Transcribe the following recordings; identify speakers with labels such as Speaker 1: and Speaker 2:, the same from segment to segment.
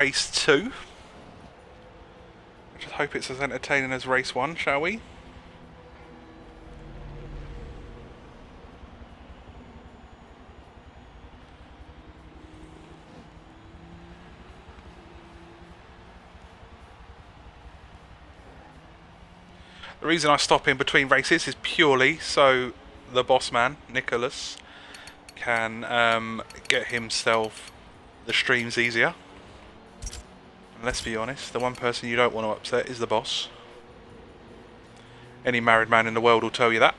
Speaker 1: race 2. I just hope it's as entertaining as race 1, shall we? The reason I stop in between races is purely so the boss man, Nicholas, can get himself the streams easier. And let's be honest, the one person you don't want to upset is the boss. Any married man in the world will tell you that.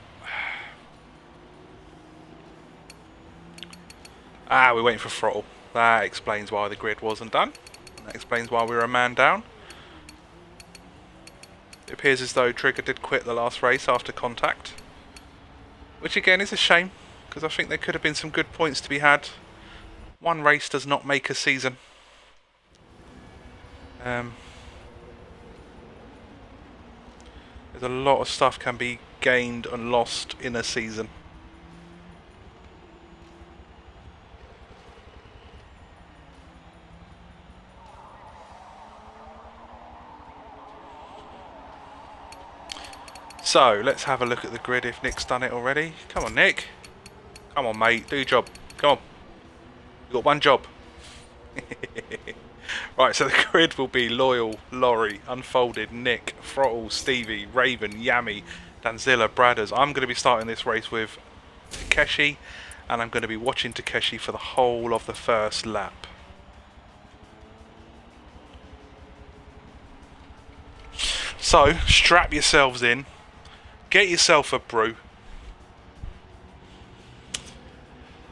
Speaker 1: Ah, we're waiting for throttle. That explains why the grid wasn't done. That explains why we were a man down. It appears as though Trigger did quit the last race after contact. Which again is a shame, because I think there could have been some good points to be had. One race does not make a season. There's a lot of stuff can be gained and lost in a season. So, let's have a look at the grid if Nick's done it already. Come on, Nick. Come on, mate. Do your job. Come on. You've got one job. Right, so the grid will be Loyal, Laurie, Unfolded, Nick, Throttle, Stevie, Raven, Yami, Danzilla, Bradders. I'm going to be starting this race with Takeshi, and I'm going to be watching Takeshi for the whole of the first lap. So, strap yourselves in. Get yourself a brew.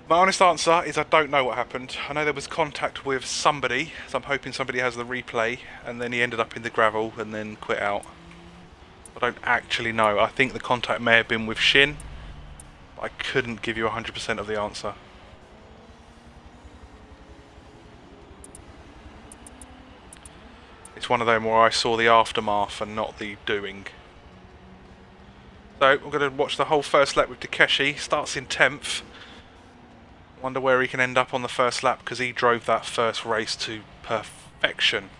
Speaker 1: My honest answer is I don't know what happened. I know there was contact with somebody, so I'm hoping somebody has the replay, and then he ended up in the gravel and then quit out. I don't actually know. I think the contact may have been with Shin, but I couldn't give you 100% of the answer. It's one of them where I saw the aftermath and not the doing. So, we're going to watch the whole first lap with Takeshi. Starts in 10th. Wonder where he can end up on the first lap, because he drove that first race to perfection.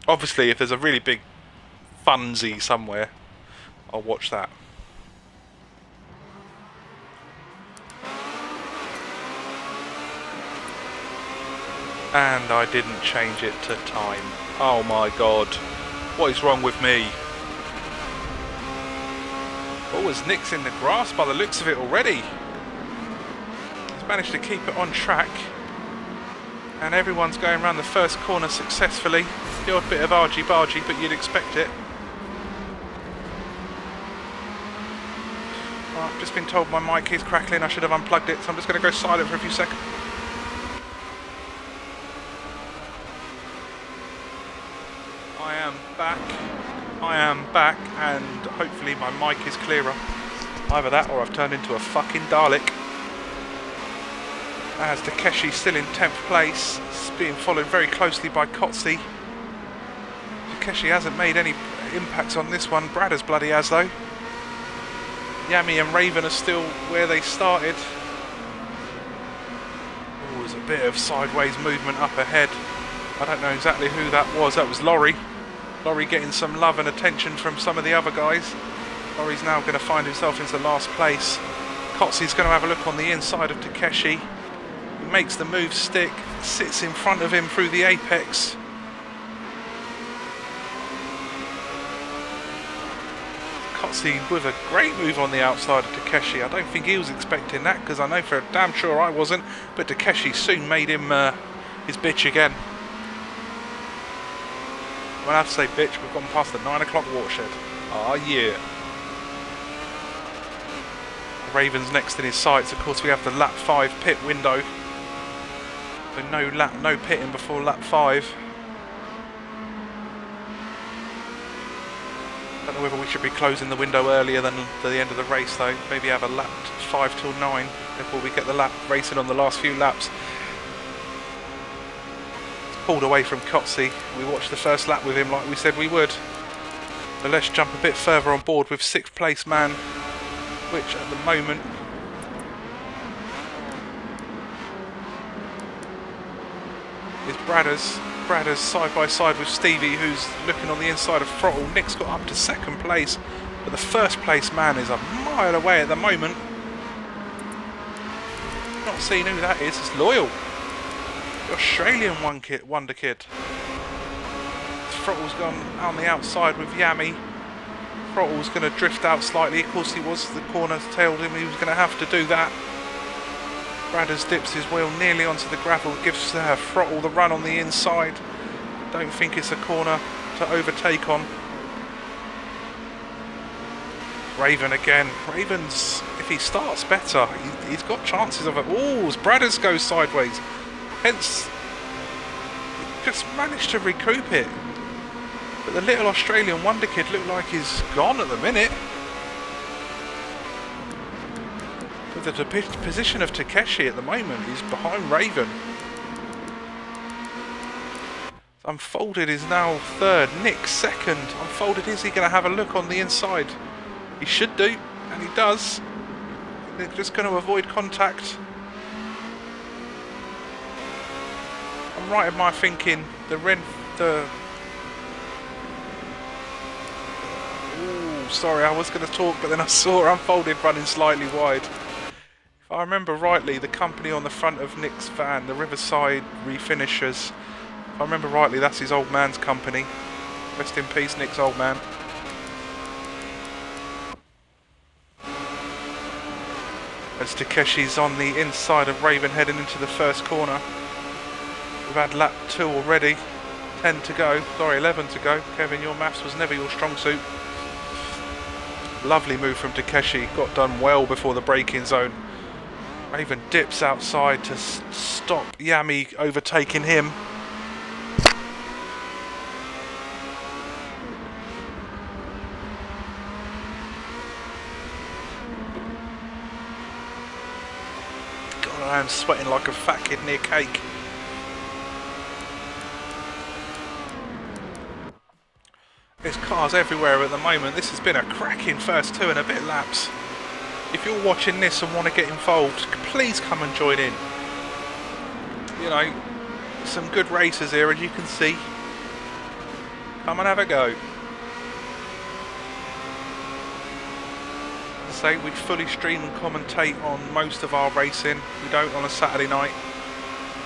Speaker 1: Obviously, if there's a really big funsy somewhere, I'll watch that. And I didn't change it to time. Oh my god. What is wrong with me? Oh, as Nick's in the grass by the looks of it already. He's managed to keep it on track. And everyone's going around the first corner successfully. The odd bit of argy-bargy, but you'd expect it. Oh, I've just been told my mic is crackling. I should have unplugged it, so I'm just going to go silent for a few seconds. I am back, and hopefully my mic is clearer. Either that or I've turned into a fucking Dalek. As Takeshi still in 10th place, being followed very closely by Kotze. Takeshi hasn't made any impacts on this one. Bradders bloody has though. Yami and Raven are still where they started. Oh, there's a bit of sideways movement up ahead. I don't know exactly who that was. That was Laurie. Laurie getting some love and attention from some of the other guys. Laurie's now going to find himself into last place. Kotze's going to have a look on the inside of Takeshi. He makes the move stick, sits in front of him through the apex. Kotze with a great move on the outside of Takeshi. I don't think he was expecting that, because I know for damn sure I wasn't. But Takeshi soon made him his bitch again. I'm going to have to say bitch, we've gone past the 9 o'clock watershed. Ah, yeah. Raven's next in his sights. Of course, we have the lap 5 pit window. So no pitting before lap 5. Don't know whether we should be closing the window earlier than the end of the race though. Maybe have a lap 5 till 9 before we get the lap racing on the last few laps. Pulled away from Kotze. We watched the first lap with him like we said we would. So let's jump a bit further on board with 6th place man, which at the moment is Bradders. Bradders side by side with Stevie, who's looking on the inside of Throttle. Nick's got up to second place, but the first place man is a mile away at the moment. Not seeing who that is. It's Loyal, the Australian wonder kid. Throttle's gone on the outside with Yami. Throttle's going to drift out slightly. Of course he was. The corner tailed him. He was going to have to do that. Bradders dips his wheel nearly onto the gravel. Gives Throttle the run on the inside. Don't think it's a corner to overtake on. Raven again. Raven's, if he starts better, he's got chances of it. Oh, as Bradders goes sideways. Hence, just managed to recoup it. But the little Australian wonder kid looked like he's gone at the minute. With the position of Takeshi at the moment, he's behind Raven. Unfolded is now third, Nick second. Unfolded, is he going to have a look on the inside? He should do, and he does. They're just going to avoid contact. I'm right in my thinking, sorry, I was going to talk, but then I saw Unfolded running slightly wide. If I remember rightly, the company on the front of Nick's van, the Riverside Refinishers, if I remember rightly, that's his old man's company. Rest in peace, Nick's old man. As Takeshi's on the inside of Raven heading into the first corner. We've had lap 2 already. 10 to go. Sorry, 11 to go. Kevin, your maths was never your strong suit. Lovely move from Takeshi. Got done well before the braking zone. Raven dips outside to stop Yami overtaking him. God, I am sweating like a fat kid near cake. There's cars everywhere at the moment. This has been a cracking first 2 and a bit laps. If you're watching this and want to get involved, please come and join in. You know, some good racers here, as you can see. Come and have a go. As I say, we fully stream and commentate on most of our racing. We don't on a Saturday night,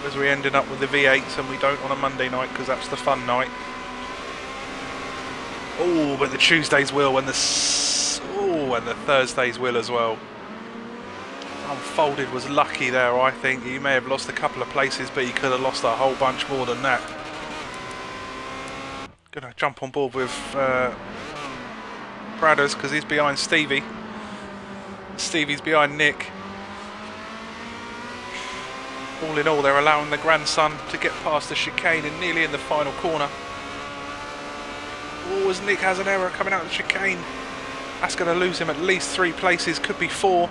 Speaker 1: as we ended up with the V8s, and we don't on a Monday night, because that's the fun night. Oh, but the Tuesdays will, and the Thursdays will as well. Unfolded was lucky there, I think. He may have lost a couple of places, but he could have lost a whole bunch more than that. Gonna jump on board with Bradders, because he's behind Stevie. Stevie's behind Nick. All in all, they're allowing the grandson to get past the chicane and nearly in the final corner. Oh, as Nick has an error coming out of the chicane. That's going to lose him at least 3 places, could be 4.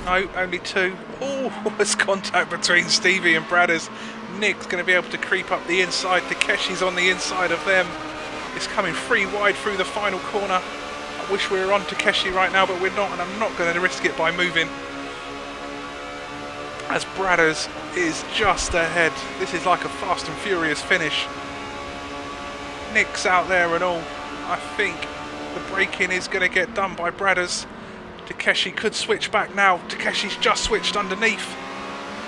Speaker 1: No, only 2. Oh, there's contact between Stevie and Bradders. Nick's going to be able to creep up the inside. Takeshi's on the inside of them. It's coming 3 wide through the final corner. I wish we were on Takeshi right now, but we're not, and I'm not going to risk it by moving. As Bradders is just ahead. This is like a fast and furious finish. Nick's out there and all. I think the braking is going to get done by Bradders. Takeshi could switch back now. Takeshi's just switched underneath.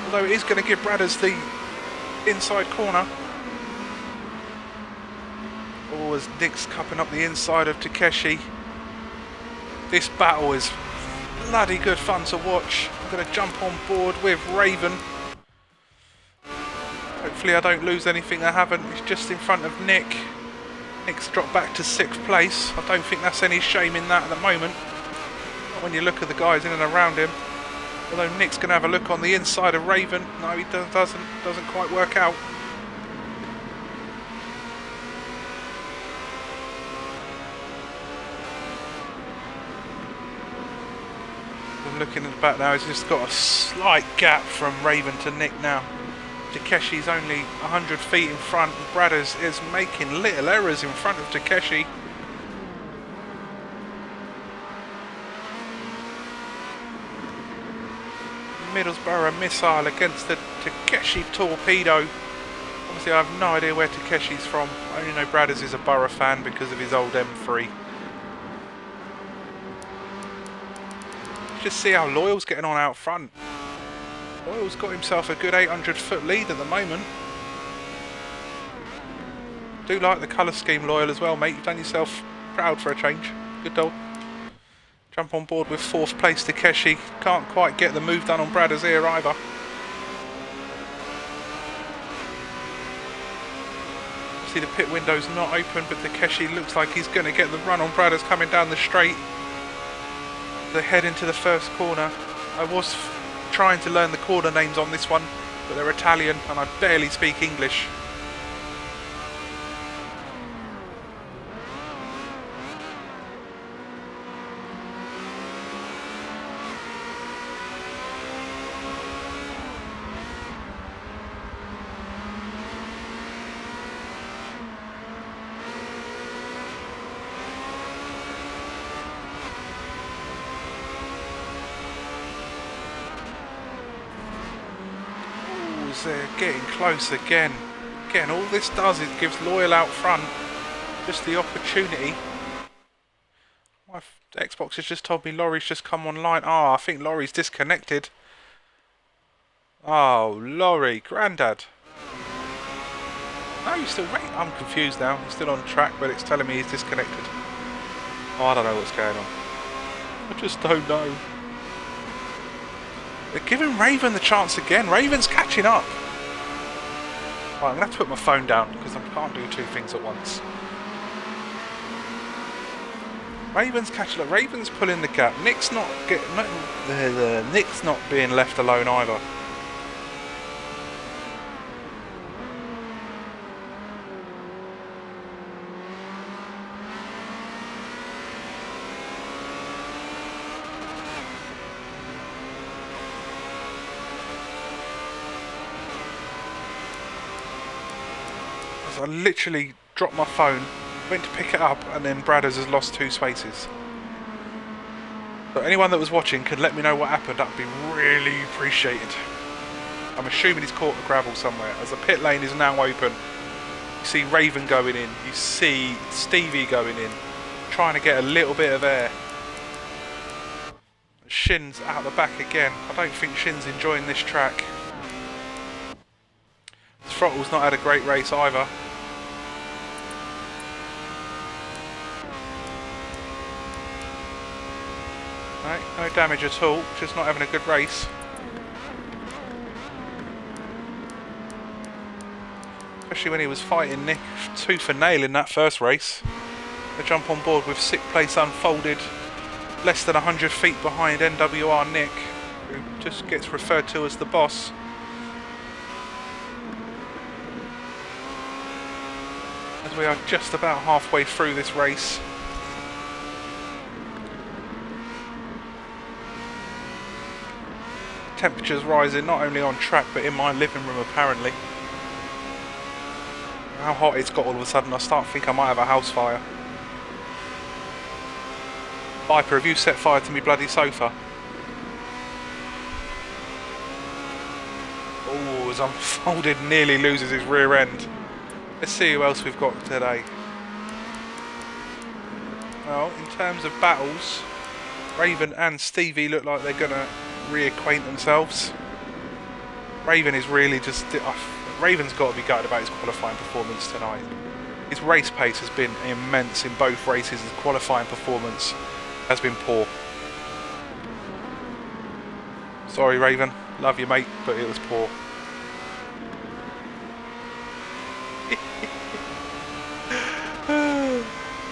Speaker 1: Although it is going to give Bradders the inside corner. Oh, as Nick's cupping up the inside of Takeshi. This battle is bloody good fun to watch. I'm going to jump on board with Raven. Hopefully I don't lose anything I haven't. It's just in front of Nick. Nick's dropped back to 6th place. I don't think that's any shame in that at the moment. Not when you look at the guys in and around him. Although Nick's going to have a look on the inside of Raven. No, he doesn't quite work out. I'm looking at the back now. He's just got a slight gap from Raven to Nick now. Takeshi's only 100 feet in front. Bradders is making little errors in front of Takeshi. Middlesbrough missile against the Takeshi torpedo. Obviously I have no idea where Takeshi's from. I only know Bradders is a Borough fan because of his old M3. Just see how Loyal's getting on out front. Loyal's got himself a good 800-foot lead at the moment. Do like the colour scheme, Loyal, as well, mate. You've done yourself proud for a change. Good dog. Jump on board with 4th place Takeshi. Can't quite get the move done on Bradders here either. See, the pit window's not open, but Takeshi looks like he's going to get the run on Bradders coming down the straight. They head into the first corner. I was trying to learn the corner names on this one, but they're Italian and I barely speak English. They're getting close again. Again, all this does is gives Loyal out front just the opportunity. My Xbox has just told me Laurie's just come online. Ah, I think Laurie's disconnected. Oh, Laurie, Grandad. No, you're still right. I'm confused now. He's still on track, but it's telling me he's disconnected. Oh, I don't know what's going on. I just don't know. They're giving Raven the chance again. Raven's catching up. Right, I'm going to have to put my phone down because I can't do two things at once. Raven's catching up. Raven's pulling the gap. Nick's not Nick's not being left alone either. I literally dropped my phone, went to pick it up, and then Bradders has lost 2 spaces. So anyone that was watching could let me know what happened. That would be really appreciated. I'm assuming he's caught the gravel somewhere, as the pit lane is now open. You see Raven going in, you see Stevie going in, trying to get a little bit of air. Shin's out the back again. I don't think Shin's enjoying this track. Throttle's not had a great race either. Right, no damage at all, just not having a good race. Especially when he was fighting Nick tooth and nail in that first race. They jump on board with 6th place unfolded, less than 100 feet behind NWR Nick, who just gets referred to as the boss. As we are just about halfway through this race. Temperatures rising not only on track but in my living room apparently. How hot it's got all of a sudden, I start to think I might have a house fire. Viper, have you set fire to me bloody sofa? Oh, as Unfolded nearly loses his rear end. Let's see who else we've got today. Well, in terms of battles, Raven and Stevie look like they're going to reacquaint themselves. Raven is really just... Raven's got to be gutted about his qualifying performance tonight. His race pace has been immense in both races. His qualifying performance has been poor. Sorry Raven, love you mate, but it was poor.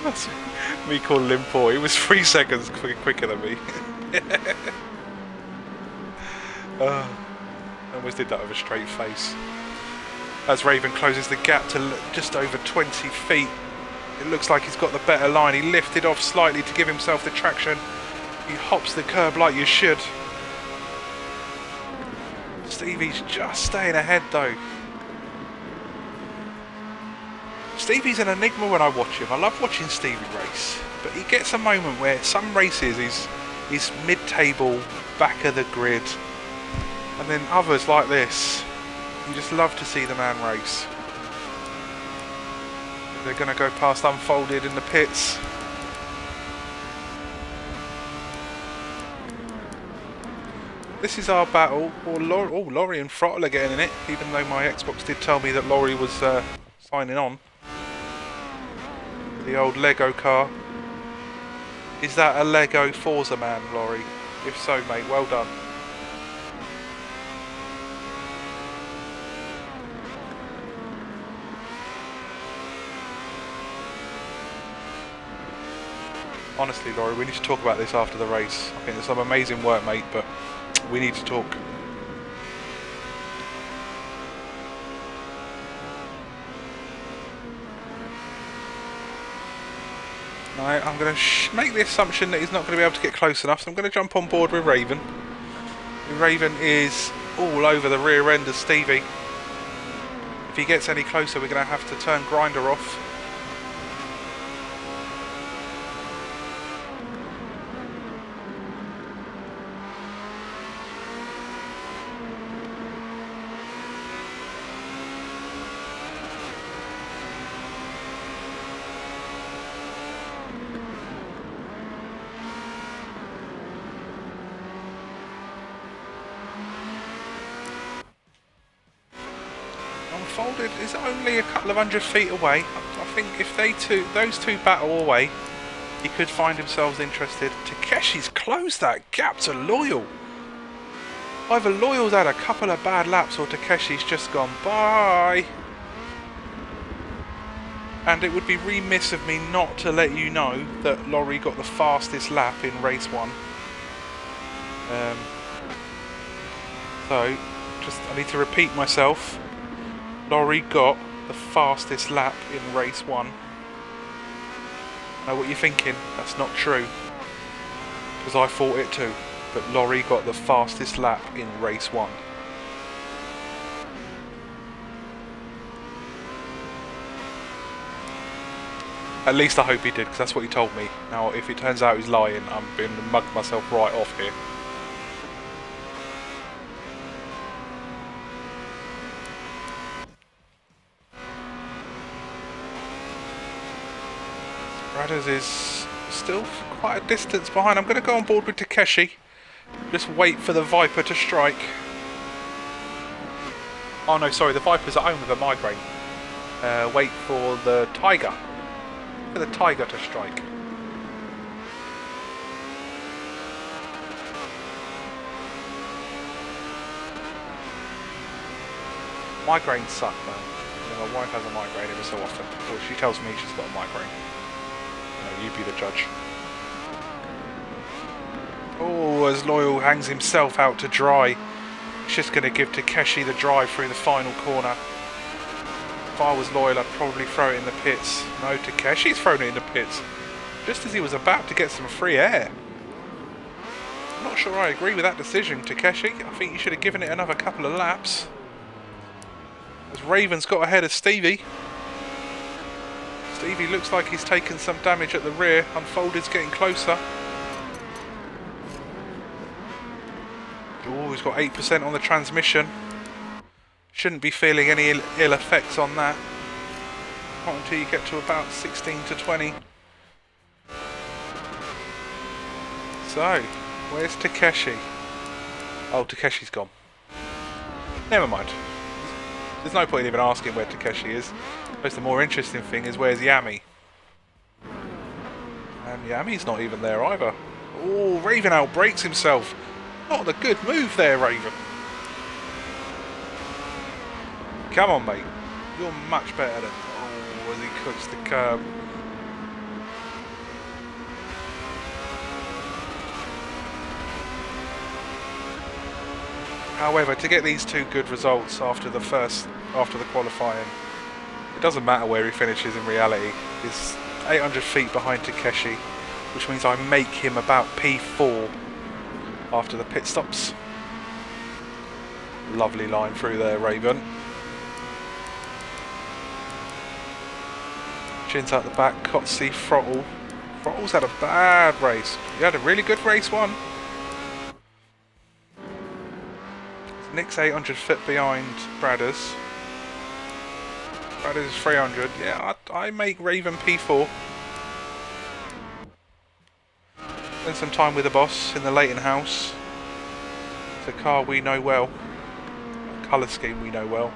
Speaker 1: That's me calling him poor. He was 3 seconds quicker than me. I almost did that with a straight face. As Raven closes the gap to just over 20 feet, it looks like he's got the better line. He lifted off slightly to give himself the traction. He hops the curb like you should. Stevie's just staying ahead though. Stevie's an enigma when I watch him. I love watching Stevie race, but he gets a moment where some races he's mid-table, back of the grid, and then others like this, you just love to see the man race. They're going to go past Unfolded in the pits. This is our battle. Laurie and Throttle are getting in it, even though my Xbox did tell me that Laurie was signing on. The old Lego car. Is that a Lego Forza man, Laurie? If so, mate, well done. Honestly, Laurie, we need to talk about this after the race. I think there's some amazing work, mate, but we need to talk. Right, I'm going to make the assumption that he's not going to be able to get close enough, so I'm going to jump on board with Raven. Raven is all over the rear end of Stevie. If he gets any closer, we're going to have to turn Grinder off. Unfolded is only a couple of 100 feet away. I think if those two battle away, he could find himself interested. Takeshi's closed that gap to Loyal. Either Loyal's had a couple of bad laps or Takeshi's just gone bye. And it would be remiss of me not to let you know that Laurie got the fastest lap in race 1. So, I need to repeat myself. Laurie got the fastest lap in race 1. Know what you're thinking? That's not true. Because I thought it too. But Laurie got the fastest lap in race 1. At least I hope he did, because that's what he told me. Now, if it turns out he's lying, I'm going to mug myself right off here. Bradders is still quite a distance behind. I'm going to go on board with Takeshi. Just wait for the Viper to strike. Oh no, sorry, the Viper's at home with a migraine. Wait for the Tiger. For the Tiger to strike. Migraines suck, man. You know, my wife has a migraine every so often. Well, she tells me she's got a migraine. You be the judge. Oh, as Loyal hangs himself out to dry. He's just going to give Takeshi the drive through the final corner. If I was Loyal, I'd probably throw it in the pits. No, Takeshi's thrown it in the pits. Just as he was about to get some free air. I'm not sure I agree with that decision, Takeshi. I think you should have given it another couple of laps. As Raven's got ahead of Stevie. Stevie looks like he's taken some damage at the rear. Unfolded's getting closer. Oh, he's got 8% on the transmission. Shouldn't be feeling any ill effects on that. Not until you get to about 16 to 20. So, where's Takeshi? Oh, Takeshi's gone. Never mind. There's no point in even asking where Takeshi is. Because the more interesting thing is where's Yami? And Yami's not even there either. Oh, Raven outbrakes himself. Not a good move there, Raven. Come on, mate. You're much better than... Oh, as he cooks the curb. However, to get these two good results after the qualifying, it doesn't matter where he finishes in reality. He's 800 feet behind Takeshi, which means I make him about P4 after the pit stops. Lovely line through there, Raven. Chins out the back, Cotsey, Throttle. Throttle's had a bad race. He had a really good race 1. Nick's 800 foot behind Bradders. That is 300. Yeah, I make Raven P4. Spend some time with the boss in the Leighton house. It's a car we know well. A colour scheme we know well.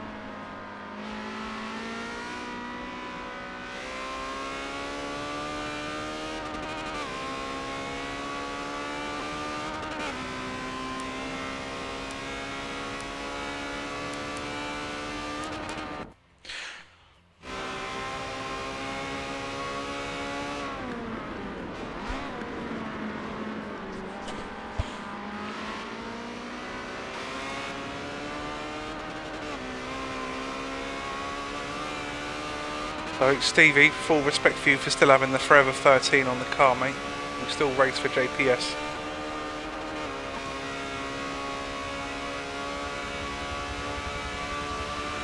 Speaker 1: So Stevie, full respect for you for still having the Forever 13 on the car, mate. You still race for JPS.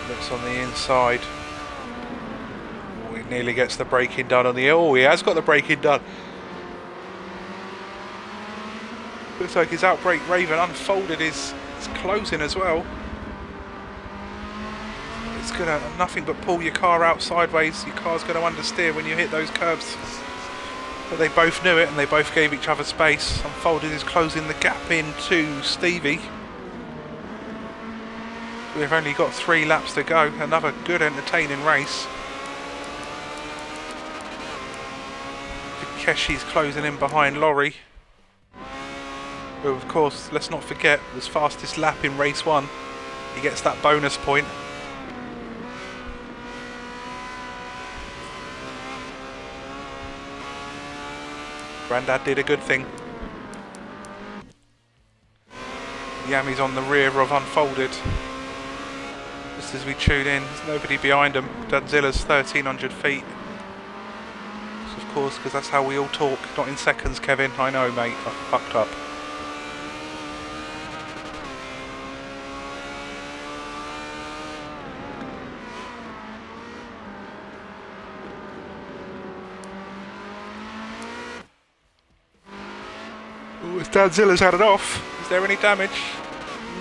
Speaker 1: Looks on the inside. Oh, he nearly gets the braking done on the... Oh, he has got the braking done. Looks like his outbrake Raven unfolded his closing as well. It's gonna nothing but pull your car out sideways. Your car's gonna understeer when you hit those curbs. But they both knew it and they both gave each other space. Unfolded is closing the gap into Stevie. We've only got 3 laps to go. Another good entertaining race. Takeshi's closing in behind Laurie, who of course, let's not forget, was fastest lap in race 1. He gets that bonus point. Grandad did a good thing. Yami's on the rear of Unfolded. Just as we tune in, there's nobody behind him. Danzilla's 1,300 feet. Of course, because that's how we all talk. Not in seconds, Kevin. I know, mate. I fucked up. Ooh, Danzilla's had it off. Is there any damage?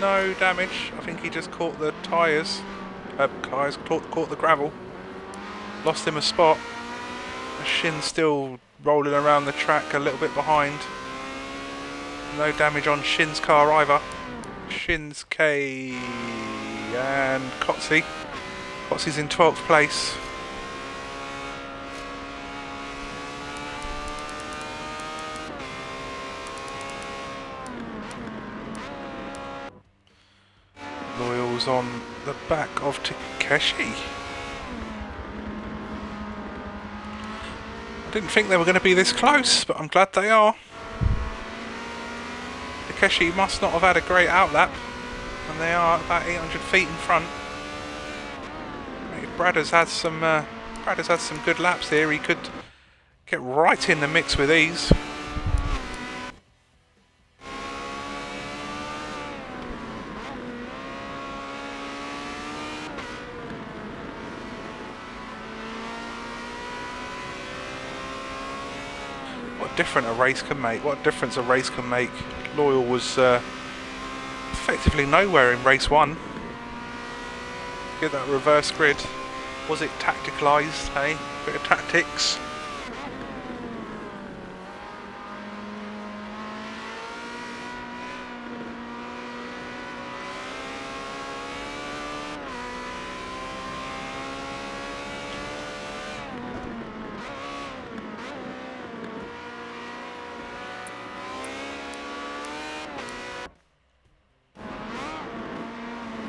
Speaker 1: No damage. I think he just caught the tyres. Caught the gravel. Lost him a spot. Shin's still rolling around the track a little bit behind. No damage on Shin's car either. Shin's K and Kotze. Kotze's in 12th place. Loyal's on the back of Takeshi. I didn't think they were going to be this close, but I'm glad they are. Takeshi must not have had a great outlap, and they are about 800 feet in front. Brad has had some good laps here. He could get right in the mix with ease. Different a race can make. What difference a race can make. Loyal was effectively nowhere in race 1. Get that reverse grid. Was it tacticalised? Hey, bit of tactics.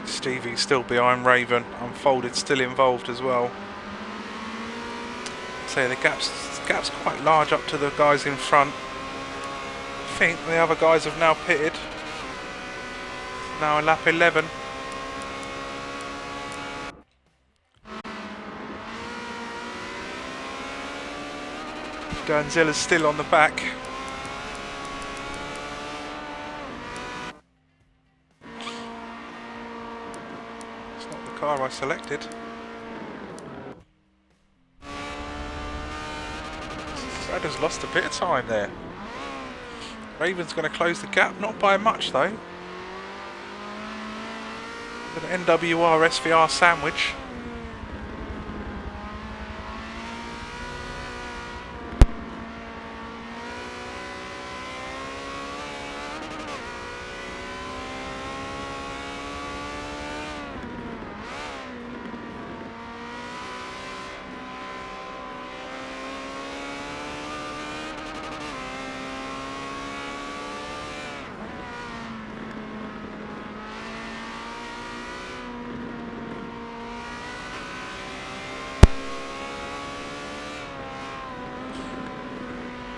Speaker 1: Stevie's still behind Raven. Unfolded still involved as well. So the gap's quite large up to the guys in front. I think the other guys have now pitted. Now a lap 11. Danzilla's still on the back. Car I selected. Brad has lost a bit of time there. Raven's going to close the gap, not by much though. With an NWR SVR sandwich.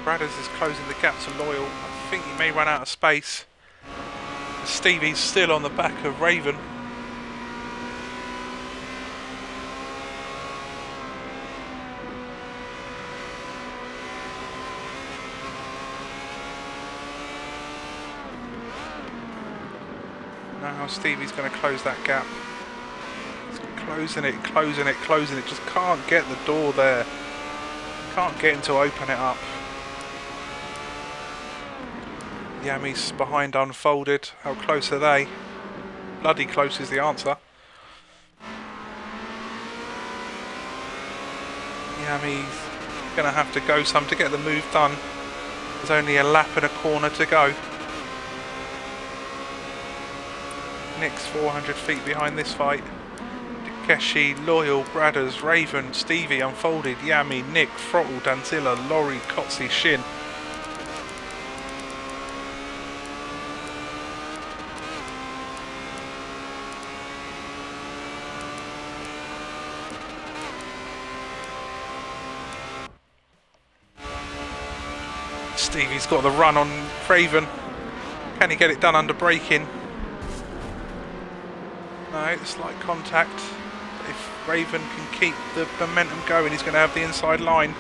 Speaker 1: Bradders is closing the gap to Loyal. I think he may run out of space. Stevie's still on the back of Raven. Now Stevie's going to close that gap. He's closing it, closing it, closing it. Just can't get the door there. Can't get him to open it up. Yami's behind Unfolded. How close are they? Bloody close is the answer. Yami's going to have to go some to get the move done. There's only a lap and a corner to go. Nick's 400 feet behind this fight. Takeshi, Loyal, Bradders, Raven, Stevie, Unfolded, Yami, Nick, Throttle, Danzilla, Laurie, Kotze, Shin. Stevie's got the run on Raven. Can he get it done under braking? No, slight contact. If Raven can keep the momentum going, he's going to have the inside line.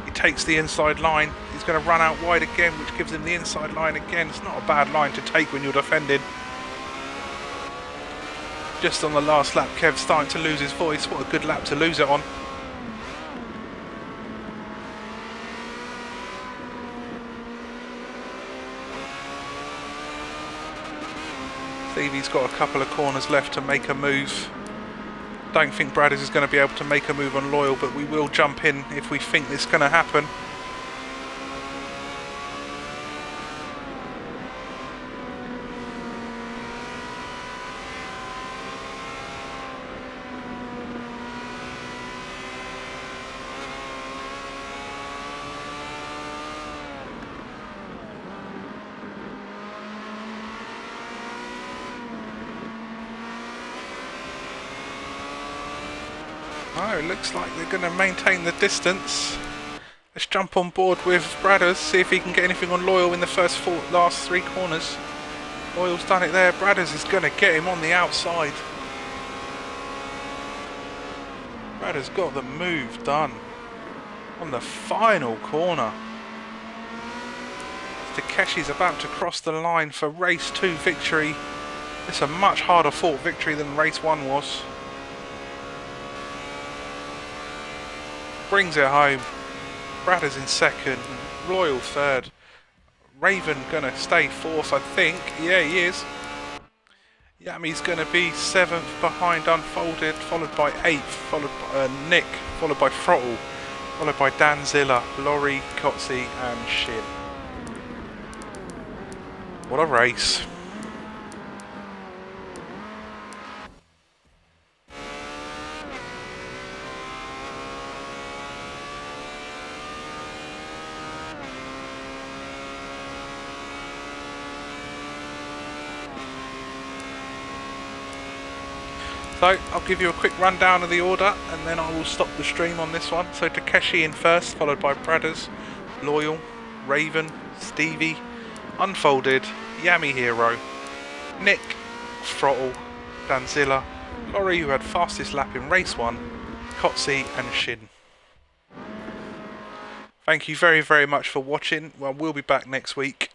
Speaker 1: He takes the inside line. He's going to run out wide again, which gives him the inside line again. It's not a bad line to take when you're defending. Just on the last lap, Kev's starting to lose his voice. What a good lap to lose it on. Stevie's got a couple of corners left to make a move. Don't think Bradders is going to be able to make a move on Loyal, but we will jump in if we think this is going to happen. Oh, it looks like they're going to maintain the distance. Let's jump on board with Bradders, see if he can get anything on Loyal in the last three corners. Loyal's done it there. Bradders is going to get him on the outside. Bradders got the move done on the final corner. Takeshi's about to cross the line for race 2 victory. It's a much harder fought victory than race 1 was. Brings it home. Bradders in second, Loyal third. Raven gonna stay fourth, I think. Yeah, he is. Yami's gonna be 7th behind Unfolded, followed by 8th, followed by Nick, followed by Throttle, followed by Danzilla, Laurie, Kotze and Shin. What a race. So I'll give you a quick rundown of the order and then I will stop the stream on this one. So Takeshi in first, followed by Bradders, Loyal, Raven, Stevie, Unfolded, Yami Hero, Nick, Throttle, Danzilla, Laurie who had fastest lap in race 1, Kotze and Shin. Thank you very much for watching. Well, we'll be back next week.